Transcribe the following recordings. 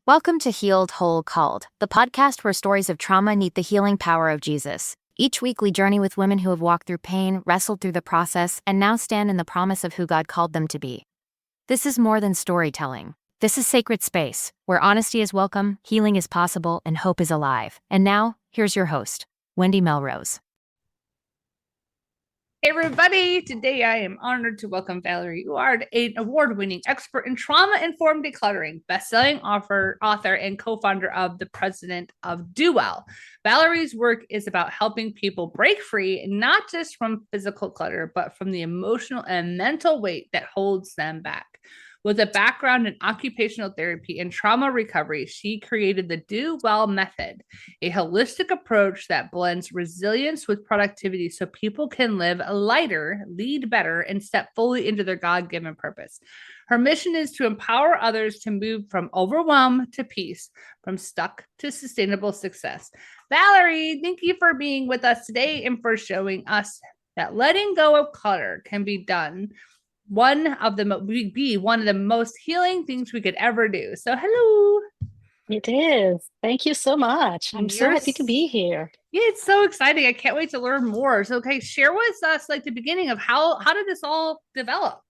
Welcome to Healed, Whole, Called, the podcast where stories of trauma meet the healing power of Jesus. Each week, we journey with women who have walked through pain, wrestled through the process, and now stand in the promise of who God called them to be. This is more than storytelling. This is sacred space, where honesty is welcome, healing is possible, and hope is alive. And now, here's your host, Wendy Melrose. Hey everybody, today I am honored to welcome Valerie Huard, an award-winning expert in trauma-informed decluttering, best-selling author and co-founder of The President of Do Well. Valerie's work is about helping people break free, not just from physical clutter, but from the emotional and mental weight that holds them back. With a background in occupational therapy and trauma recovery, she created the Do Well method, a holistic approach that blends resilience with productivity so people can live lighter, lead better, and step fully into their God-given purpose. Her mission is to empower others to move from overwhelm to peace, from stuck to sustainable success. Valerie, thank you for being with us today and for showing us that letting go of clutter can be one of the most healing things we could ever do. So hello. It is. Thank you so much. I'm so happy to be here. Yeah, it's so exciting. I can't wait to learn more. So, okay, share with us like the beginning of how did this all develop?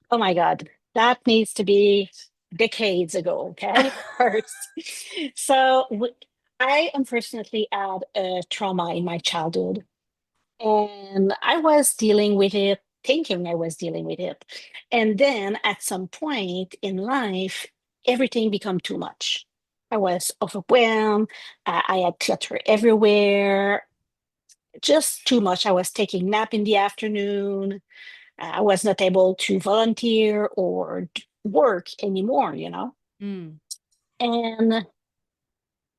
Oh my God, that needs to be decades ago. Okay, first. So I unfortunately had a trauma in my childhood, and I was dealing with it, thinking I was dealing with it, and then at some point in life, everything became too much. I was overwhelmed. I had clutter everywhere, just too much. I was taking nap in the afternoon. I was not able to volunteer or work anymore. Mm. And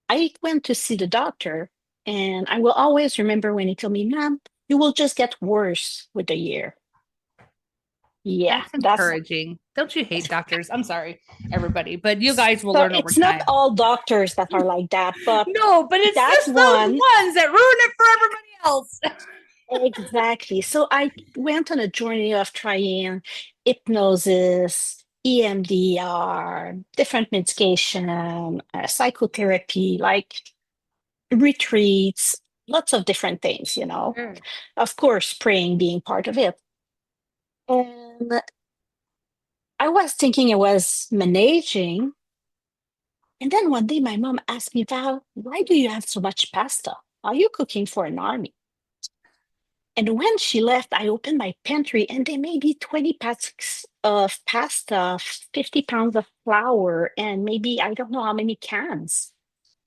I went to see the doctor, and I will always remember when he told me, "Ma'am, you will just get worse with the year." Yeah, That's encouraging. Don't you hate doctors? I'm sorry, everybody, but you guys will so learn over it's time. not all doctors that are like that, but no, but it's that just those ones that ruin it for everybody else. Exactly. So I went on a journey of trying hypnosis, EMDR, different medication, psychotherapy, like retreats, lots of different things. Sure. Of course, praying being part of it. And I was thinking I was managing. And then one day my mom asked me, "Val, why do you have so much pasta? Are you cooking for an army?" And when she left, I opened my pantry and there may be 20 packs of pasta, 50 pounds of flour, and maybe I don't know how many cans.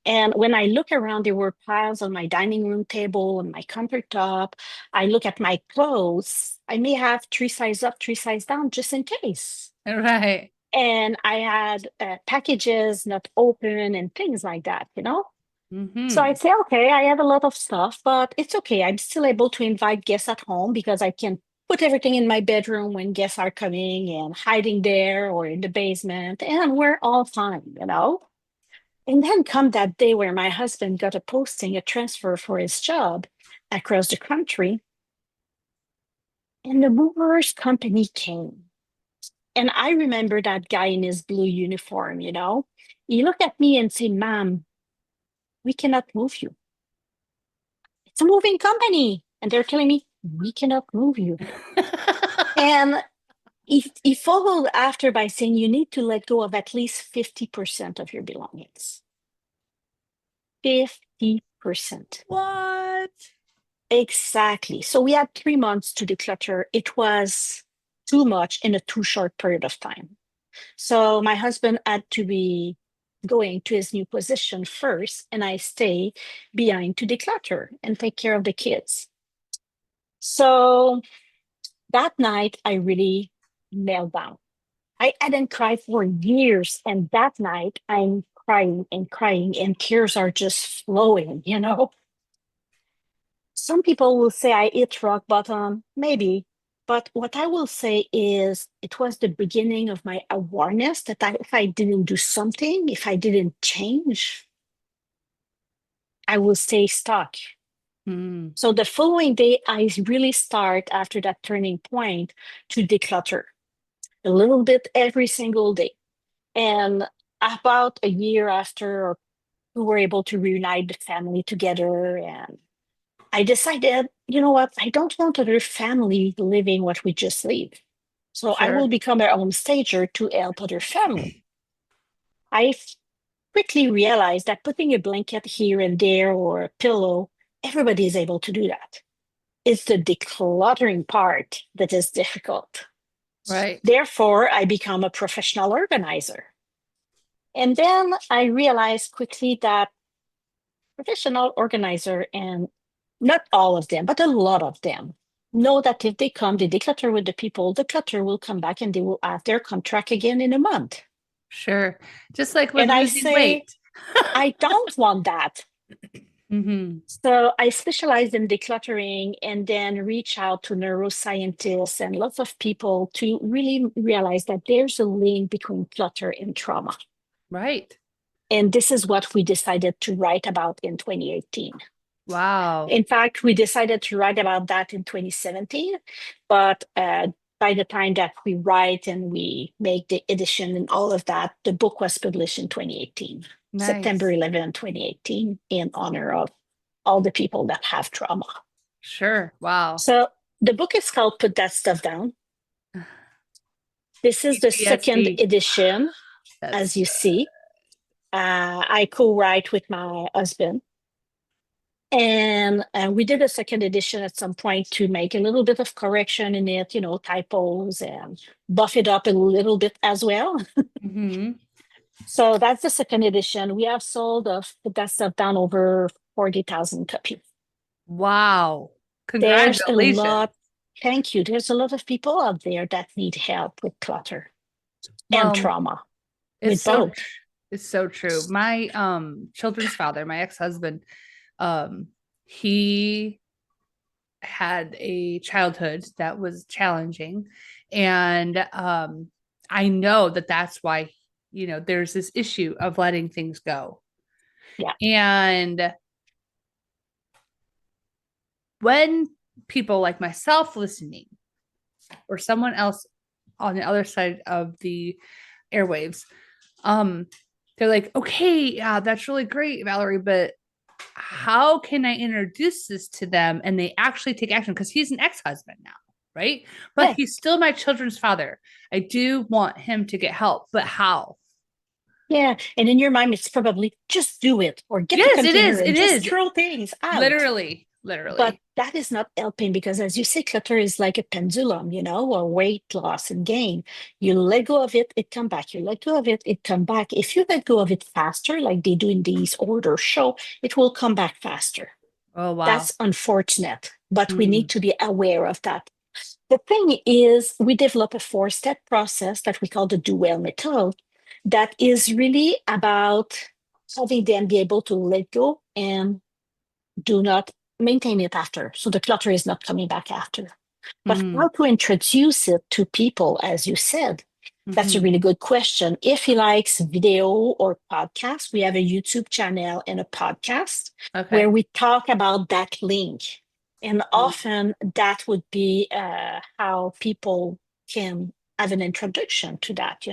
And when I look around, there were piles on my dining room table, on my countertop. I look at my clothes. I may have three size up, three size down, just in case. Right. And I had packages not open and things like that. Mm-hmm. So I'd say, okay, I have a lot of stuff, but it's okay. I'm still able to invite guests at home because I can put everything in my bedroom when guests are coming and hiding there or in the basement, and we're all fine. And then come that day where my husband got a posting, a transfer for his job across the country, and the movers company came. And I remember that guy in his blue uniform. He looked at me and said, "Ma'am, we cannot move you. It's a moving company." And they're telling me, "We cannot move you." And he followed after by saying, "You need to let go of at least 50% of your belongings." 50%. What? Exactly. So we had 3 months to declutter. It was too much in a too short period of time. So my husband had to be going to his new position first, and I stay behind to declutter and take care of the kids. So that night, I really knelt down. I hadn't cried for years, and that night, I'm crying and crying, and tears are just flowing. Some people will say I hit rock bottom, maybe. But what I will say is it was the beginning of my awareness that if I didn't do something, if I didn't change, I will stay stuck. Mm. So the following day, I really start after that turning point to declutter a little bit every single day. And about a year after, we were able to reunite the family together, and I decided, you know what, I don't want other family living what we just live. So I will Sure. become a home stager to help other family. I quickly realized that putting a blanket here and there or a pillow, everybody is able to do that. It's the decluttering part that is difficult. Right. Therefore, I become a professional organizer. And then I realized quickly that professional organizer, and not all of them, but a lot of them, know that if they come, they declutter with the people, the clutter will come back and they will have their contract again in a month. Sure. Just like with And I losing say, weight. I don't want that. Mm-hmm. So I specialize in decluttering and then reach out to neuroscientists and lots of people to really realize that there's a link between clutter and trauma. Right. And this is what we decided to write about in 2018. Wow. In fact, we decided to write about that in 2017, but by the time that we write and we make the edition and all of that, the book was published in 2018, September Nice. 11, 2018, in honor of all the people that have trauma. Sure. Wow. So the book is called Put That Stuff Down. This is the second PTSD. edition, as That's you see. I co-write with my husband. And we did a second edition at some point to make a little bit of correction in it, typos, and buff it up a little bit as well. mm-hmm. So that's the second edition. We have sold of Put That Stuff Down over 40,000 copies. Wow. There's a Congratulations. lot, thank you. There's a lot of people out there that need help with clutter and Well, trauma, it's with so both. it's so true. My children's father, my ex-husband, he had a childhood that was challenging, and I know that that's why there's this issue of letting things go. Yeah. And when people like myself listening or someone else on the other side of the airwaves, they're like, okay, yeah, that's really great, Valerie, but how can I introduce this to them and they actually take action? Because he's an ex-husband now, right? But Yeah. he's still my children's father. I do want him to get help, but how? Yeah. And in your mind, it's probably just do it or get a Yes, it container is. and It just is. throw things out. Literally, But literally. that is not helping because, as you say, clutter is like a pendulum, or weight loss and gain. You let go of it, it come back. You let go of it, it come back. If you let go of it faster, like they do in these order show, it will come back faster. Oh, wow. That's unfortunate, but we Mm, need to be aware of that. The thing is, we develop a four-step process that we call the Do Well method that is really about having them be able to let go and do not maintain it after. So the clutter is not coming back after. But mm, how to introduce it to people, as you said, that's a mhm. really good question. If he likes video or podcast, we have a YouTube channel and a podcast where Okay. we talk about that link. And Mm, often that would be how people can have an introduction to that,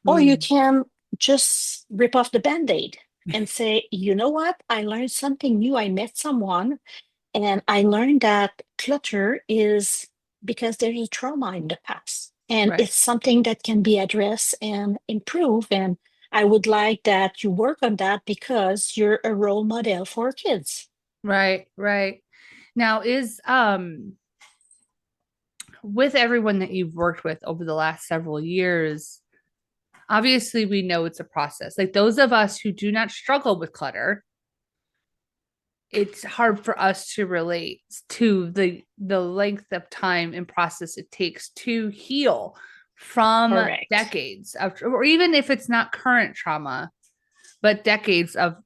or you mm. can just rip off the band-aid and say, you know what? I learned something new. I met someone and I learned that clutter is because there is trauma in the past. And Right. it's something that can be addressed and improved. And I would like that you work on that because you're a role model for kids. Right. Right. Now, is with everyone that you've worked with over the last several years, obviously we know it's a process. Like those of us who do not struggle with clutter, it's hard for us to relate to the length of time and process it takes to heal from Correct. decades of, or even if it's not current trauma, but decades of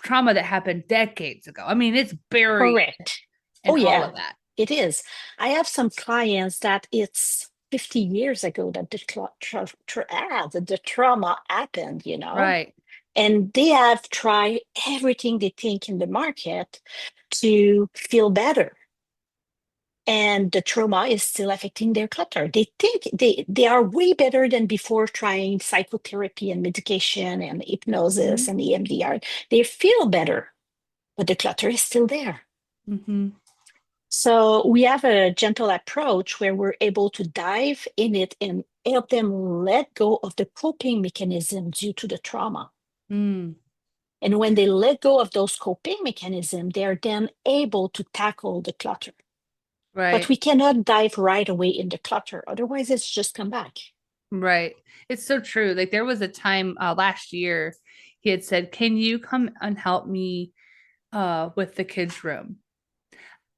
trauma that happened decades ago. I mean, it's buried Correct. in Oh, all yeah, of that. it is. I have some clients that it's 50 years ago that the trauma happened. Right. And they have tried everything they think in the market to feel better. and the trauma is still affecting their clutter. They think they are way better than before trying psychotherapy and medication and hypnosis and EMDR. They feel better, but the clutter is still there. Mm-hmm. So we have a gentle approach where we're able to dive in it and help them let go of the coping mechanism due to the trauma. Mm. And when they let go of those coping mechanisms, they are then able to tackle the clutter. Right. But we cannot dive right away in the clutter. Otherwise, it's just come back. Right. It's so true. Like there was a time last year, he had said, "Can you come and help me with the kids' room?"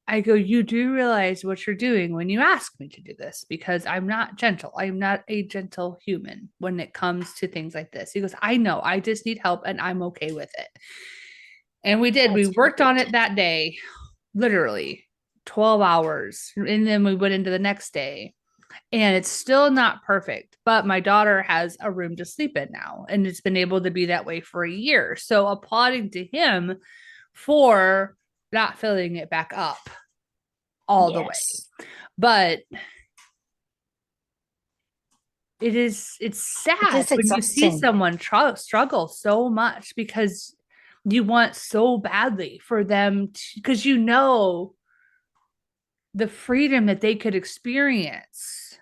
I go, "You do realize what you're doing when you ask me to do this, because I'm not gentle. I'm not a gentle human when it comes to things like this." He goes, "I know. I just need help and I'm okay with it." And we did. We worked on it that day, literally 12 hours. And then we went into the next day. And it's still not perfect, but my daughter has a room to sleep in now, and it's been able to be that way for a year. So applauding to him for not filling it back up all the way. But it's sad when you see someone struggle so much because you want so badly for them to, because you know the freedom that they could experience.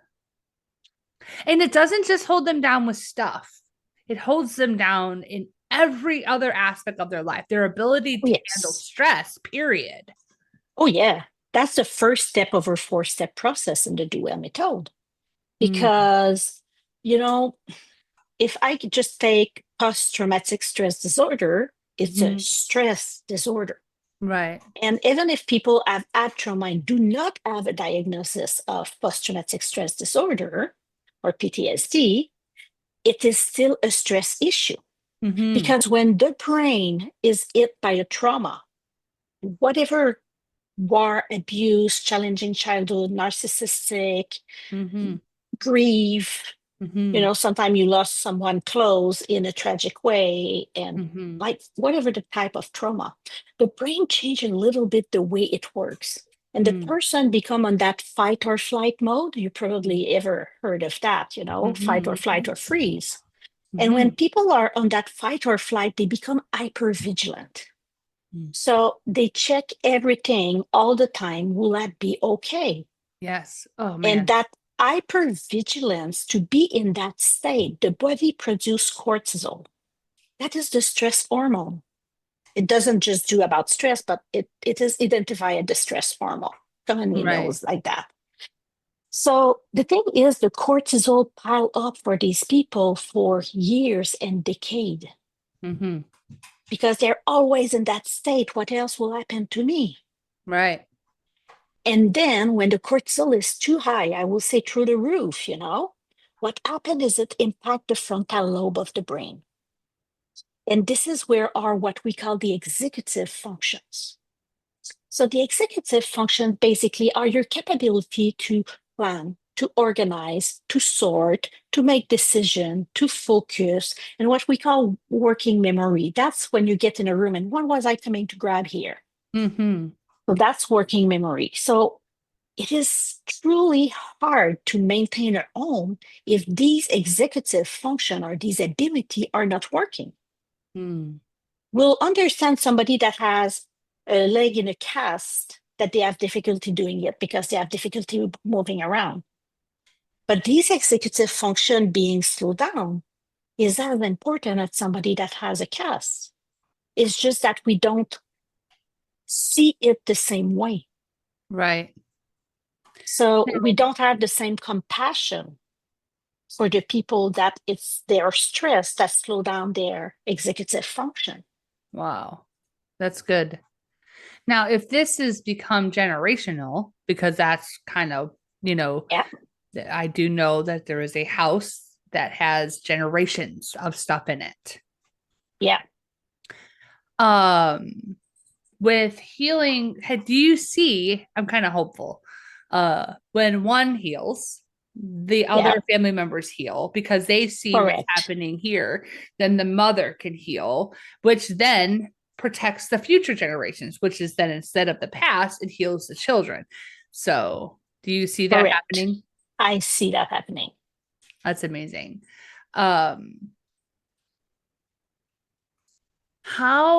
And it doesn't just hold them down with stuff. It holds them down in every other aspect of their life, their ability to handle stress, period. Oh, yeah. That's the first step of our 4-step process in the Duel method. Because, you know, if I could just take post-traumatic stress disorder, it's a stress disorder. Right. And even if people have had trauma and do not have a diagnosis of post-traumatic stress disorder or PTSD, it is still a stress issue. Because when the brain is hit by a trauma, whatever war, abuse, challenging childhood, narcissistic, grief, you know, sometimes you lost someone close in a tragic way, and like whatever the type of trauma, the brain changes a little bit the way it works. And the person become on that fight or flight mode. You probably ever heard of that, you know, fight or flight or freeze. And when people are on that fight or flight, they become hyper vigilant. So they check everything all the time. Will that be okay? Yes. Oh, man. And that hypervigilance, to be in that state, the body produces cortisol. That is the stress hormone. It doesn't just do about stress, but it is identified as the stress hormone. Commonly knows like that. So the thing is, the cortisol pile up for these people for years and decades. Because they're always in that state. What else will happen to me? Right. And then when the cortisol is too high, I will say through the roof, you know, what happens is it impacts the frontal lobe of the brain. And this is where are what we call the executive functions. So the executive functions basically are your capability to plan, to organize, to sort, to make decision, to focus, and what we call working memory. That's when you get in a room and what was I coming to grab here? So that's working memory. So it is truly hard to maintain a home if these executive function or these ability are not working. We'll understand somebody that has a leg in a cast that they have difficulty doing it because they have difficulty moving around. But these executive function being slowed down is as important as somebody that has a cast. It's just that we don't see it the same way. Right. So we don't have the same compassion for the people that it's their stress that slow down their executive function. Wow. That's good. Now, if this has become generational, because that's kind of, you know, I do know that there is a house that has generations of stuff in it. Yeah. With healing, do you see, I'm kind of hopeful, when one heals, the other family members heal because they see what's happening here, then the mother can heal, which then protects the future generations, which is then instead of the past, it heals the children. So do you see that Correct. happening? I see that happening. That's amazing. How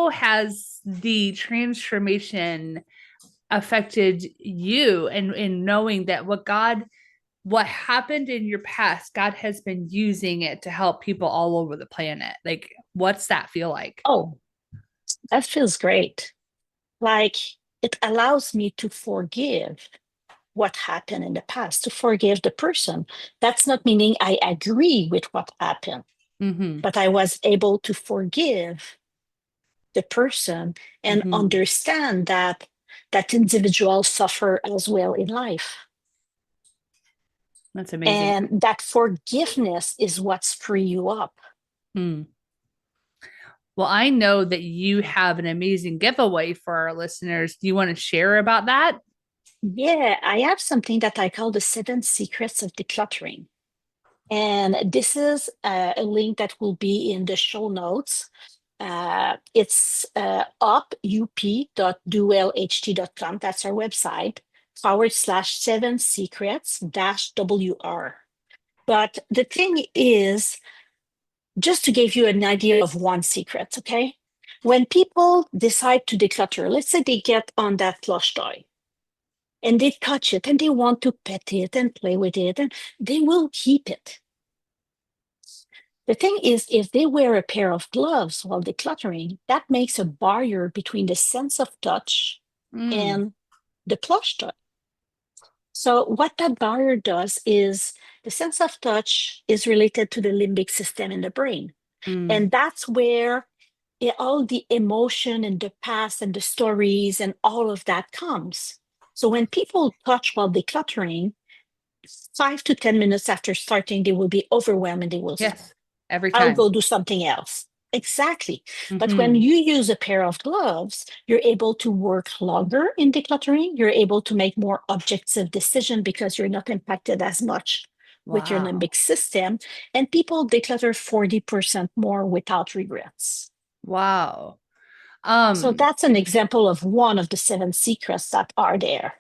has the transformation affected you and in knowing that what happened in your past, God has been using it to help people all over the planet? Like, what's that feel like? Oh, that feels great. Like it allows me to forgive what happened in the past, to forgive the person. That's not meaning I agree with what happened, Mm-hmm. but I was able to forgive the person and Mm-hmm. understand that that individual suffer as well in life. That's amazing. And that forgiveness is what's free you up. Hmm. Well, I know that you have an amazing giveaway for our listeners. Do you want to share about that? Yeah, I have something that I call the 7 secrets of decluttering. And this is a link that will be in the show notes. It's up.duelht.com. That's our website, /7 secrets-WR. But the thing is, just to give you an idea of one secret, okay? When people decide to declutter, let's say they get on that plush toy and they touch it and they want to pet it and play with it, and they will keep it. The thing is, if they wear a pair of gloves while decluttering, that makes a barrier between the sense of touch Mm, and the plush toy. So, what that barrier does is the sense of touch is related to the limbic system in the brain. mm, And that's where all the emotion and the past and the stories and all of that comes. So, when people touch while decluttering, 5 to 10 minutes after starting, they will be overwhelmed and they will stop. yes, every I'll time. go do something else. Exactly. But when Mm-hmm. you use a pair of gloves, you're able to work longer in decluttering. You're able to make more objective decision because you're not impacted as much with your Wow. limbic system. And people declutter 40% more without regrets. Wow. So that's an example of one of the 7 secrets that are there.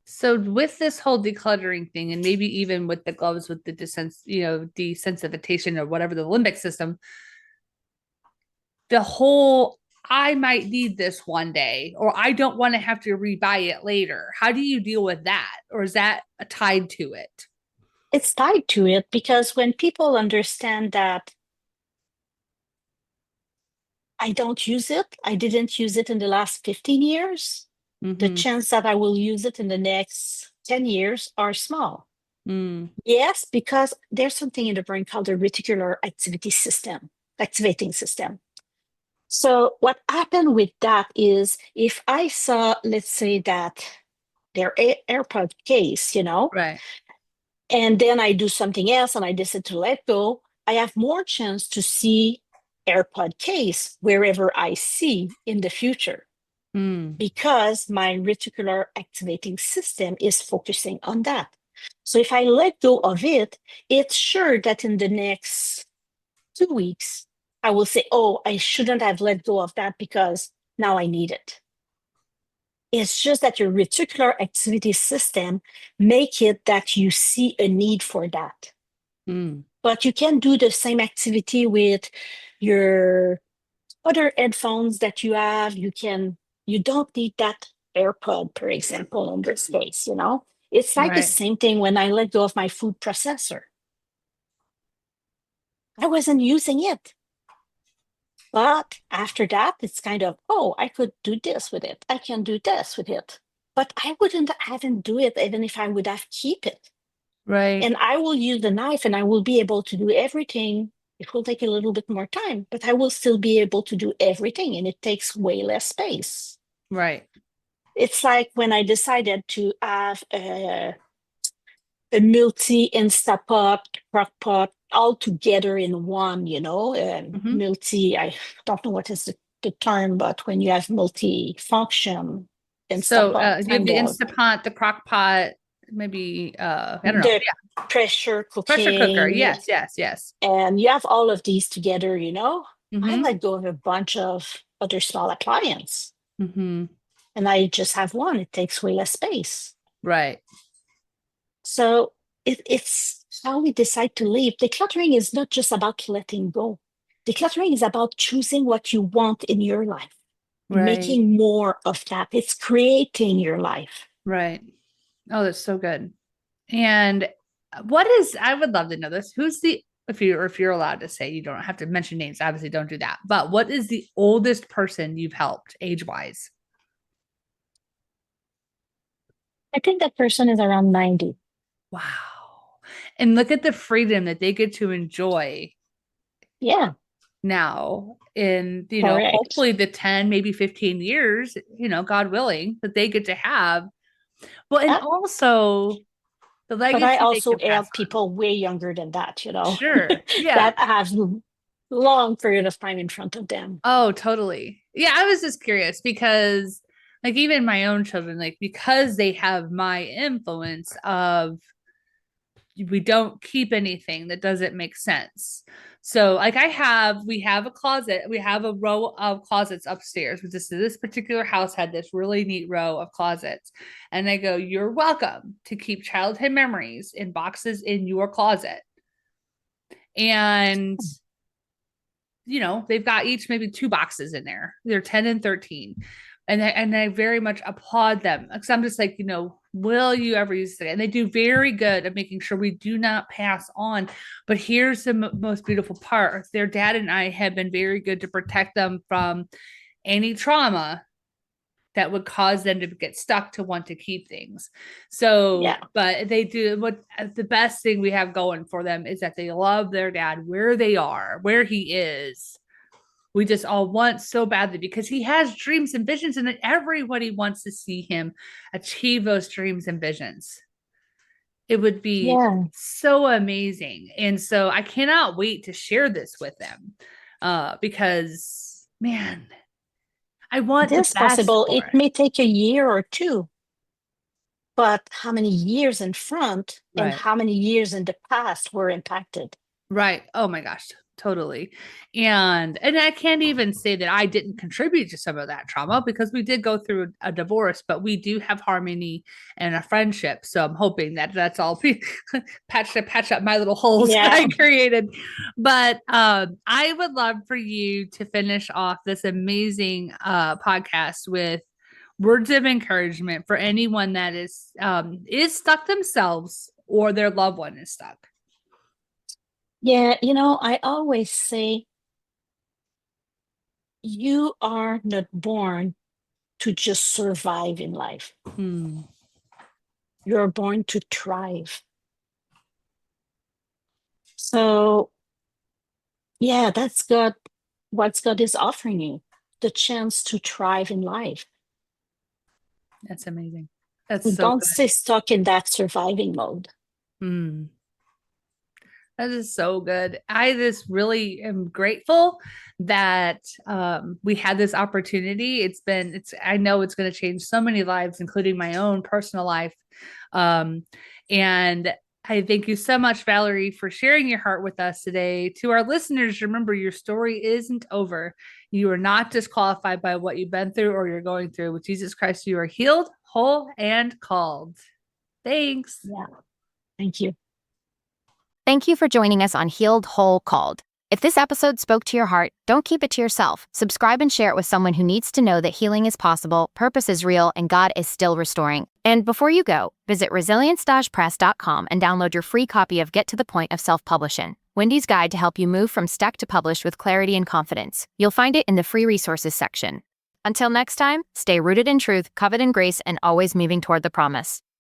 So with this whole decluttering thing, and maybe even with the gloves with the desensitization or whatever the limbic system, the whole I might need this one day, or I don't want to have to rebuy it later. How do you deal with that? Or is that tied to it? It's tied to it because when people understand that I don't use it, I didn't use it in the last 15 years, the Mm-hmm. chance that I will use it in the next 10 years are small. Mm, Yes, because there's something in the brain called the reticular activating system. So what happened with that is if I saw, let's say that their AirPod case, right. and then I do something else and I decide to let go, I have more chance to see AirPod case wherever I see in the future Mm, because my reticular activating system is focusing on that. So if I let go of it, it's sure that in the next 2 weeks, I will say, oh, I shouldn't have let go of that because now I need it. It's just that your reticular activity system make it that you see a need for that. mm, But you can do the same activity with your other headphones that you have. You don't need that AirPod, for. In this case. It's like the right. same thing when I let go of my food processor. I wasn't using it. But after that, it's kind of, oh, I could do this with it. I can do this with it. But I wouldn't even do it even if I would have keep it. Right. And I will use the knife and I will be able to do everything. It will take a little bit more time, but I will still be able to do everything and it takes way less space. Right. It's like when I decided to have a multi Instapot, crock pot all together in one, Mm-hmm. multi, I don't know what is the term, but when you have multi-function So Instapot you have kind the of Instapot, the crock pot, maybe I don't know. the Yeah. pressure Pressure cooker. cooking, Yes, yes, yes. and you have all of these together. I Mm-hmm. let go of a bunch of other small appliances Mm-hmm. and I just have one. It takes way less space. Right. So it's how we decide to live. Decluttering is not just about letting go. Decluttering is about choosing what you want in your life, Right. making more of that. It's creating your life. Right. Oh, that's so good. And what is, I would love to know this. Who's the, if you're allowed to say, you don't have to mention names, obviously don't do that. But what is the oldest person you've helped age-wise? I think that person is around 90. Wow. And look at the freedom that they get to enjoy Yeah, now in, correct. hopefully the 10, maybe 15 years, God willing, that they get to have. Well, and Yeah. also the But I legacy they also can pass help on. people way younger than that, Sure. Yeah. that have long period of time in front of them. Oh, totally. Yeah, I was just curious because like even my own children, like because they have my influence of we don't keep anything that doesn't make sense. So like we have a closet, we have a row of closets upstairs. This particular house had this really neat row of closets. And I go, you're welcome to keep childhood memories in boxes in your closet. And they've got each maybe 2 boxes in there. They're 10 and 13. And I very much applaud them because I'm just like, will you ever use it? And they do very good at making sure we do not pass on. But here's the most beautiful part. Their dad and I have been very good to protect them from any trauma that would cause them to get stuck to want to keep things. So, Yeah. but they do what the best thing we have going for them is that they love their dad where they are, where he is. We just all want so badly because he has dreams and visions, and everybody wants to see him achieve those dreams and visions. It would be Yeah. so amazing. And so I cannot wait to share this with them because, man, I It want the is best possible. for It it. may take a year or two, but how many years in front and Right. how many years in the past were impacted? Right. Oh my gosh, totally. And I can't even say that I didn't contribute to some of that trauma because we did go through a divorce, but we do have harmony and a friendship. So I'm hoping that that's all patch up my little holes that Yeah. I created. But I would love for you to finish off this amazing podcast with words of encouragement for anyone that is stuck themselves or their loved one is stuck. Yeah, I always say you are not born to just survive in life. Hmm. You're born to thrive. So, yeah, that's what God is offering you, the chance to thrive in life. That's amazing. That's so Don't good. stay stuck in that surviving mode. Mm, that is so good. I just really am grateful that we had this opportunity. I know it's going to change so many lives, including my own personal life. And I thank you so much, Valerie, for sharing your heart with us today. To our listeners, remember your story isn't over. You are not disqualified by what you've been through or you're going through. With Jesus Christ, you are healed, whole, and called. Thanks. Yeah. Thank you. Thank you for joining us on Healed, Whole, Called. If this episode spoke to your heart, don't keep it to yourself. Subscribe and share it with someone who needs to know that healing is possible, purpose is real, and God is still restoring. And before you go, visit resilience-press.com and download your free copy of Get to the Point of Self-Publishing, Wendy's guide to help you move from stuck to published with clarity and confidence. You'll find it in the free resources section. Until next time, stay rooted in truth, covered in grace, and always moving toward the promise.